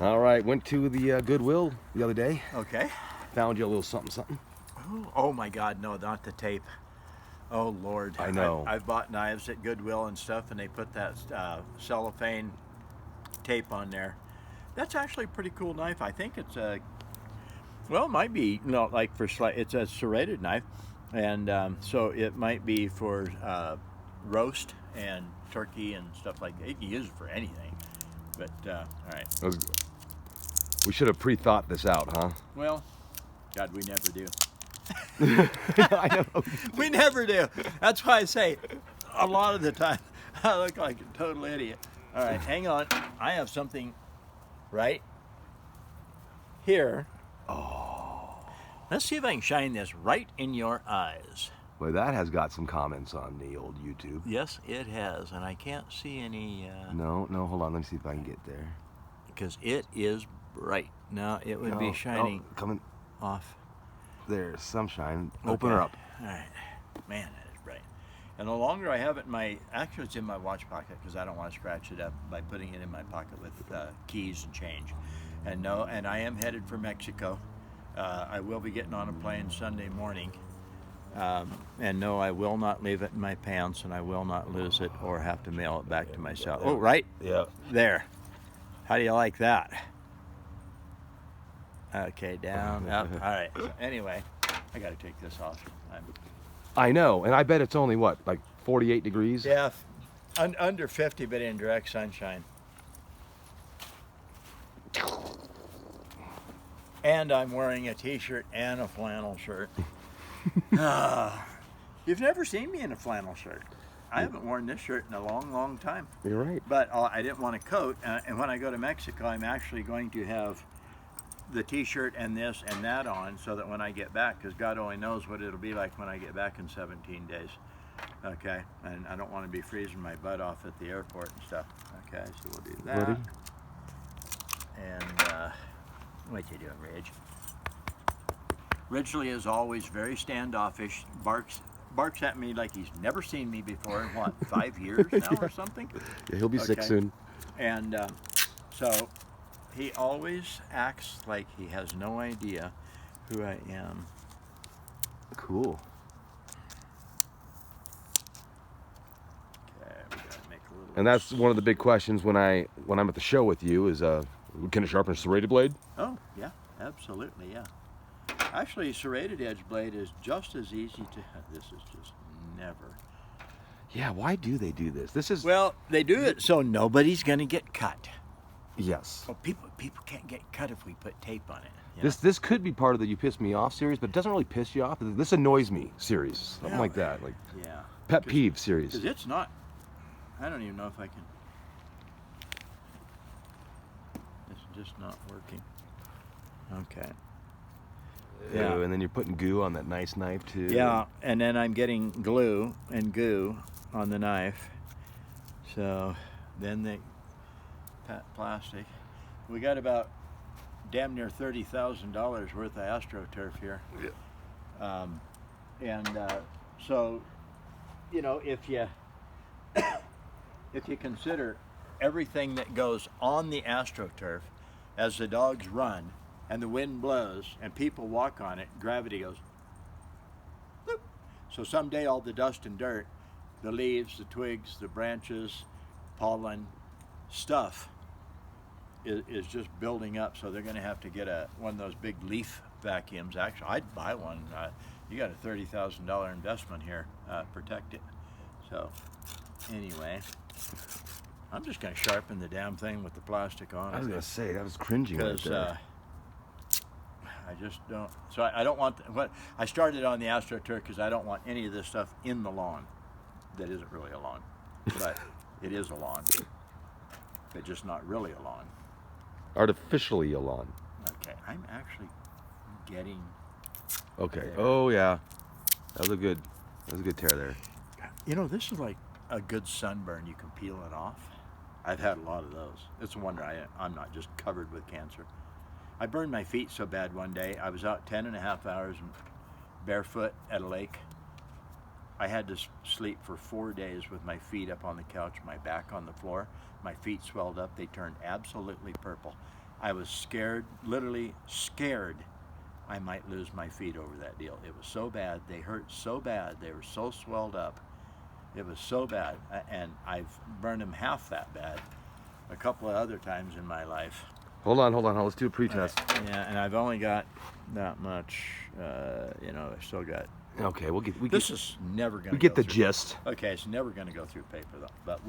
All right, went to the Goodwill the other day. Okay. Found you a little something. Oh my God, no, not the tape. Oh Lord. I know. I've bought knives at Goodwill and stuff, and they put that cellophane tape on there. That's actually a pretty cool knife. I think it's a, well, it might be, no, like for it's a serrated knife, and so it might be for roast and turkey and stuff like that. You can use it for anything. But all right. We should have pre-thought this out, huh? Well, God, we never do. I know. We never do. That's why I say a lot of the time I look like a total idiot. All right, hang on. I have something right here. Oh. Let's see if I can shine this right in your eyes. Well, that has got some comments on the old YouTube. Yes, it has, and I can't see any. No, hold on. Let me see if I can get there. Because it is bright. Now it would be shining coming off. There's some shine. Open her up. All right. Man, that is bright. And the longer I have it in my, actually it's in my watch pocket because I don't want to scratch it up by putting it in my pocket with keys and change. And no, and I am headed for Mexico. I will be getting on a plane Sunday morning. And no, I will not leave it in my pants, and I will not lose it or have to mail it back to myself. Oh, right? Yeah. There. How do you like that? Okay, down, up. All right. So anyway, I got to take this off. I know, and I bet it's only what, like 48 degrees? Yeah, under 50, but in direct sunshine. And I'm wearing a t-shirt and a flannel shirt. You've never seen me in a flannel shirt. I haven't worn this shirt in a long, long time. You're right. But I didn't want a coat, and when I go to Mexico, I'm actually going to have the t-shirt and this and that on so that when I get back, because God only knows what it'll be like when I get back in 17 days. Okay, and I don't want to be freezing my butt off at the airport and stuff. Okay, so we'll do that. Ready? And what you doing, Ridge? Ridgely is always very standoffish, barks at me like he's never seen me before in what, 5 years now or something? Yeah, he'll be sick soon. And so he always acts like he has no idea who I am. Cool. Okay, we gotta make a little. And that's one of the big questions when I'm at the show with you is, can it sharpen a serrated blade? Oh yeah, absolutely, yeah. Actually, serrated edge blade is just as easy to. This is just never. Yeah, why do they do this? This is Well, they do it so nobody's gonna get cut. yes. Well, people can't get cut if we put tape on it. You know? This could be part of the "You Piss Me Off" series, but it doesn't really piss you off. This annoys me series, something Yeah. like that, like Yeah. pet peeve series. Because it's not. I don't even know if I can. It's just not working. Okay. Yeah. Ew, and then you're putting goo on that nice knife too. Yeah, and then I'm getting glue and goo on the knife. So then the plastic. We got about damn near $30,000 worth of AstroTurf here. Yeah. So, you know, if you consider everything that goes on the AstroTurf as the dogs run and the wind blows and people walk on it, gravity goes bloop. So someday all the dust and dirt, the leaves, the twigs, the branches, pollen, stuff is just building up. So they're going to have to get one of those big leaf vacuums. Actually, I'd buy one. You got a $30,000 investment here. Protect it. So anyway, I'm just going to sharpen the damn thing with the plastic on it. I was gonna say that was cringing right there. I just don't. So I don't want what I started on the AstroTurf because I don't want any of this stuff in the lawn. That isn't really a lawn, but it is a lawn. But just not really a lawn. Artificially a lawn. Okay, I'm actually getting. Okay. There. Oh yeah, that was a good tear there. You know, this is like a good sunburn. You can peel it off. I've had a lot of those. It's a wonder I'm not just covered with cancer. I burned my feet so bad one day. I was out 10.5 hours barefoot at a lake. I had to sleep for 4 days with my feet up on the couch, my back on the floor. My feet swelled up. They turned absolutely purple. I was scared, literally scared I might lose my feet over that deal. It was so bad. They hurt so bad. They were so swelled up. It was so bad. And I've burned them half that bad a couple of other times in my life. Hold on. Let's do a pre-test. Yeah, and I've only got that much, you know, I still got. Okay, This is never going to we get go the through. gist. Okay, it's never going to go through paper though, but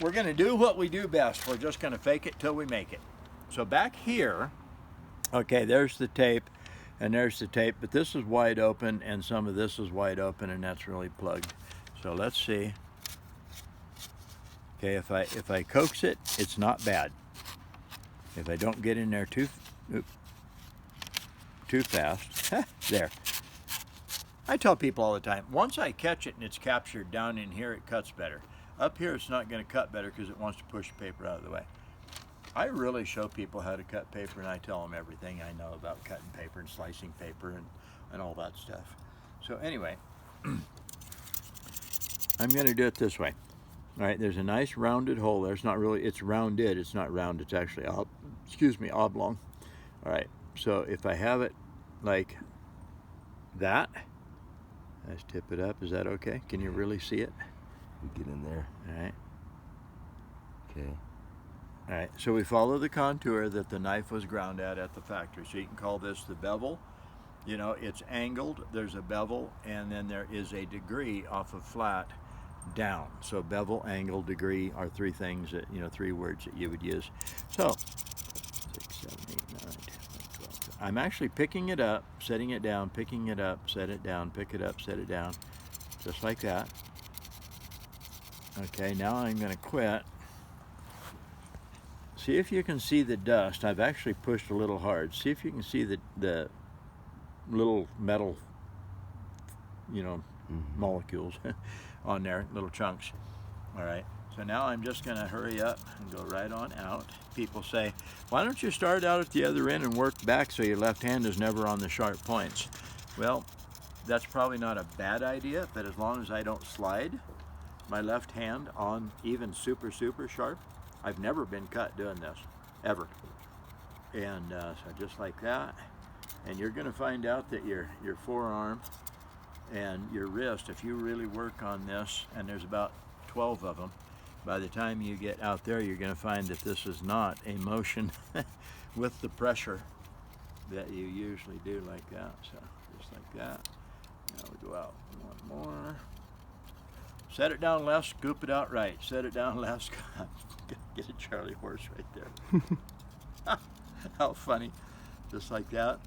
we're going to do what we do best. We're just going to fake it till we make it. So back here, okay, there's the tape and there's the tape, but this is wide open and some of this is wide open and that's really plugged. So let's see. Okay, if I coax it, it's not bad. If I don't get in there too fast, there. I tell people all the time, once I catch it and it's captured down in here, it cuts better. Up here, it's not going to cut better because it wants to push paper out of the way. I really show people how to cut paper, and I tell them everything I know about cutting paper and slicing paper and all that stuff. So anyway, I'm going to do it this way. All right, there's a nice rounded hole there. It's not really, it's rounded. It's not round. It's actually, oblong. All right, so if I have it like that, let's tip it up. Is that okay? Can you really see it? We get in there. All right. Okay. All right, so we follow the contour that the knife was ground at the factory. So you can call this the bevel. You know, it's angled, there's a bevel, and then there is a degree off of flat down. So bevel, angle, degree are three things that, you know, three words that you would use. So 6, 7, 8, 9, 10, 11, 12. I'm actually picking it up, setting it down, picking it up, set it down, pick it up, set it down, just like that. Okay, now I'm going to quit. See if you can see the dust. I've actually pushed a little hard. See if you can see the little metal, you know, molecules on there, little chunks. All right, so now I'm just going to hurry up and go right on out. People say, why don't you start out at the other end and work back so your left hand is never on the sharp points? Well, that's probably not a bad idea, but as long as I don't slide my left hand on even super sharp, I've never been cut doing this, ever. And so just like that. And you're going to find out that your forearm and your wrist, if you really work on this, and there's about 12 of them, by the time you get out there, you're going to find that this is not a motion with the pressure that you usually do like that. So just like that. Now we go out one more. Set it down left, scoop it out right. Set it down left. Get a Charlie horse right there. How funny. Just like that.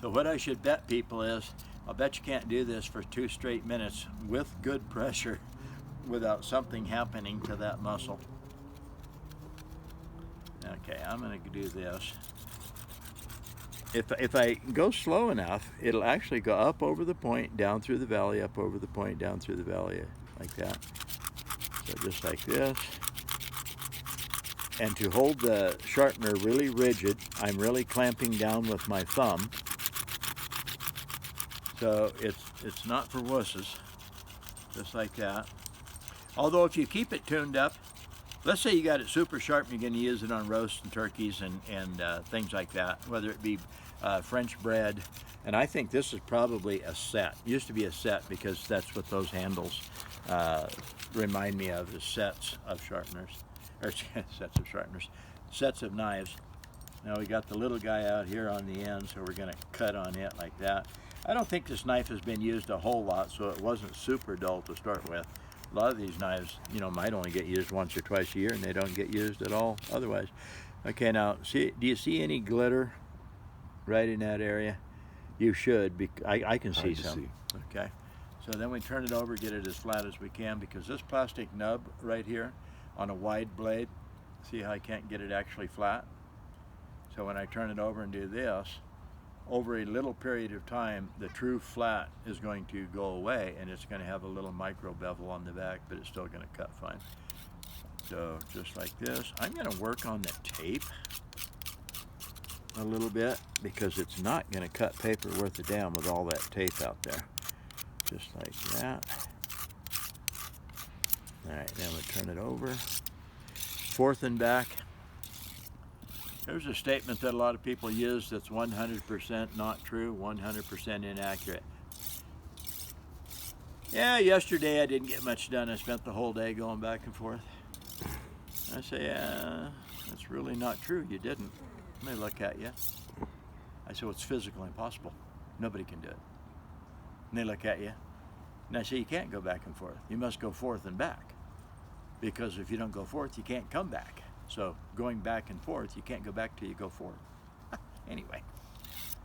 So what I should bet people is, I'll bet you can't do this for 2 straight minutes with good pressure without something happening to that muscle. Okay, I'm going to do this. If I go slow enough, it'll actually go up over the point, down through the valley, up over the point, down through the valley, like that. So just like this. And to hold the sharpener really rigid, I'm really clamping down with my thumb. So it's not for wusses, just like that. Although if you keep it tuned up, let's say you got it super sharp and you're going to use it on roasts and turkeys and things like that, whether it be French bread. And I think this is probably a set. It used to be a set because that's what those handles remind me of, is sets of sharpeners, or sets of sharpeners, sets of knives. Now we got the little guy out here on the end, so we're going to cut on it like that. I don't think this knife has been used a whole lot, so it wasn't super dull to start with. A lot of these knives, you know, might only get used once or twice a year, and they don't get used at all otherwise. Okay, now, do you see any glitter right in that area? You should. I can see some. Okay, so then we turn it over, get it as flat as we can, because this plastic nub right here on a wide blade, see how I can't get it actually flat? So when I turn it over and do this, over a little period of time, the true flat is going to go away, and it's going to have a little micro bevel on the back, but it's still going to cut fine. So just like this. I'm going to work on the tape a little bit, because it's not going to cut paper worth a damn with all that tape out there. Just like that. All right, now we turn it over. Forth and back. There's a statement that a lot of people use that's 100% not true, 100% inaccurate. Yeah, yesterday I didn't get much done. I spent the whole day going back and forth. I say, yeah, that's really not true. You didn't. Let me look at you. I say, well, it's physically impossible. Nobody can do it. And they look at you. And I say, you can't go back and forth. You must go forth and back. Because if you don't go forth, you can't come back. So going back and forth, you can't go back till you go forth. Anyway,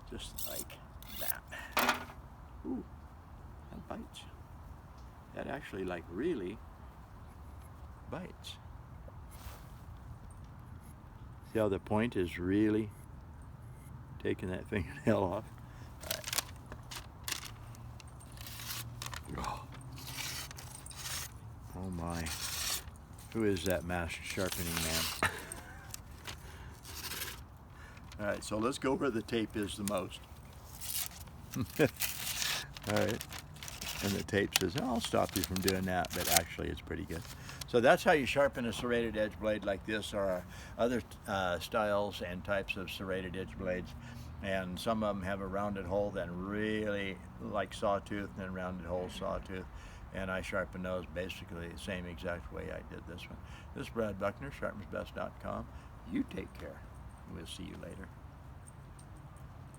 just like that. Ooh, that bites. That actually like really bites. See how the point is really taking that fingernail off? All right. Oh my. Who is that master sharpening man? All right, so let's go where the tape is the most. All right. And the tape says, oh, I'll stop you from doing that, but actually it's pretty good. So that's how you sharpen a serrated edge blade like this, or other styles and types of serrated edge blades. And some of them have a rounded hole that really like sawtooth, and then rounded hole sawtooth. And I sharpen those basically the same exact way I did this one. This is Brad Buckner, sharpensbest.com. You take care. We'll see you later.